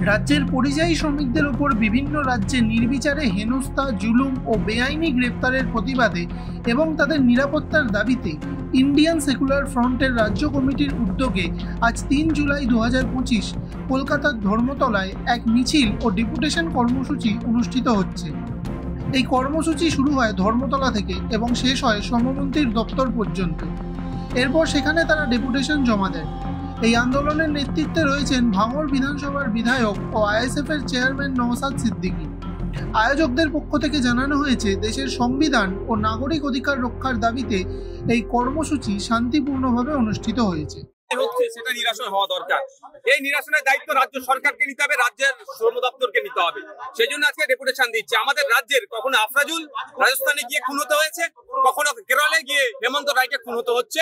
রাজ্যের পরিযায়ী শ্রমিকদের ওপর বিভিন্ন রাজ্যে নির্বিচারে হেনস্থা, জুলুম ও বেআইনি গ্রেপ্তারের প্রতিবাদে এবং তাদের নিরাপত্তার দাবিতে ইন্ডিয়ান সেকুলার ফ্রন্টের রাজ্য কমিটির উদ্যোগে আজ 3 জুলাই 2025 কলকাতার ধর্মতলায় এক মিছিল ও ডেপুটেশন কর্মসূচি অনুষ্ঠিত হচ্ছে। এই কর্মসূচি শুরু হয় ধর্মতলা থেকে এবং শেষ হয় শ্রমমন্ত্রীর দপ্তর পর্যন্ত। এরপর সেখানে তারা ডেপুটেশন জমা দেন। এই আন্দোলনের নেতৃত্বে রয়েছেন ভাঙড় বিধানসভার বিধায়ক ও আইএসএফ এর চেয়ারম্যান নওশাদ সিদ্দিকী। আয়োজকদের পক্ষ থেকে জানানো হয়েছে, দেশের সংবিধান ও নাগরিক অধিকার রক্ষার দাবিতে এই কর্মসূচি শান্তিপূর্ণভাবে অনুষ্ঠিত হয়েছে। সেটা নিরসন হওয়া দরকার। এই নিরসনের দায়িত্ব রাজ্য সরকারকে নিতে হবে, রাজ্যের শ্রম দপ্তরকে নিতে হবে। সেই জন্য আজকে ডেপুটেশন দিচ্ছে। আমাদের রাজ্যের কখনো আফরাজুল রাজস্থানে গিয়ে খুন হতে হয়েছে, কখনো কেরলে গিয়ে হেমন্ত রায়কে খুন হতে হচ্ছে,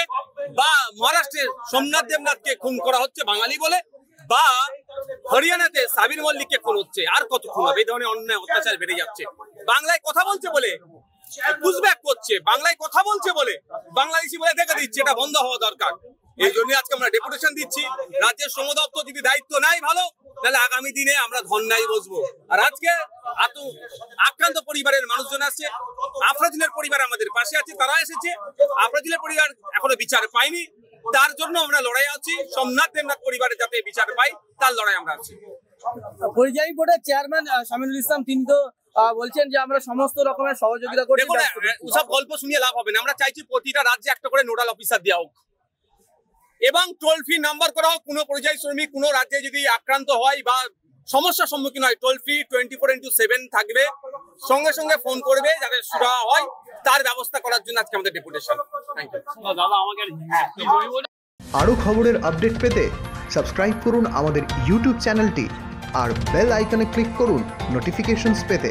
বা মহারাষ্ট্রের সোমনাথ দেবনাথকে খুন করা হচ্ছে বাঙালি বলে, বা হরিয়ানাতে সাবির মল্লিককে খুন হচ্ছে। আর কত খুন হবে? এই ধরনের অন্যায় অত্যাচার বেড়ে যাচ্ছে। বাংলায় কথা বলছে বলে পুশব্যাক করছে, বাংলায় কথা বলছে বলে বাংলাদেশি বলে দেখা দিচ্ছে। এটা বন্ধ হওয়া দরকার। এই জন্য আজকে আমরা ডেপুটেশন দিচ্ছি। রাজ্যের শ্রম দপ্তর যদি দায়িত্ব নাই ভালো, তাহলে আগামী দিনে আমরা ধর্নায় বসবো। আর আজকে আক্রান্ত পরিবারের মানুষজন আসছে, আফরাজুলের পরিবার আমাদের পাশে আছে, তারা এসেছে। আফরাজুলের পরিবার এখনো বিচার পায়নি, তার জন্য আমরা লড়াই আছি। সোমনাথ দেবনাথ পরিবারের যাতে বিচার পাই, তার লড়াই আমরা আছি। পরিযায়ী বোর্ডের চেয়ারম্যান শামিনুল ইসলাম তিনি তো বলছেন যে আমরা সমস্ত রকমের সহযোগিতা করছি। ওসব গল্প শুনিয়ে লাভ হবে না। আমরা চাইছি প্রতিটা রাজ্যে একটা করে নোডাল অফিসার দেওয়া হোক এবং টোল ফ্রি নাম্বার করা হোক। কোনো পরিযায়ী শ্রমিক কোনো রাজ্যে যদি আক্রান্ত হয় বা সমস্যার সম্মুখীন হয়, টোল ফ্রি 24/7 থাকবে, সঙ্গে সঙ্গে ফোন করবে, যাতে সুরাহা হয় তার ব্যবস্থা করার জন্য আজকে আমাদের ডেপুটেশন। আরো খবরের আপডেট পেতে সাবস্ক্রাইব করুন আমাদের ইউটিউব চ্যানেলটি আর বেল আইকনে ক্লিক করুন নোটিফিকেশনস পেতে।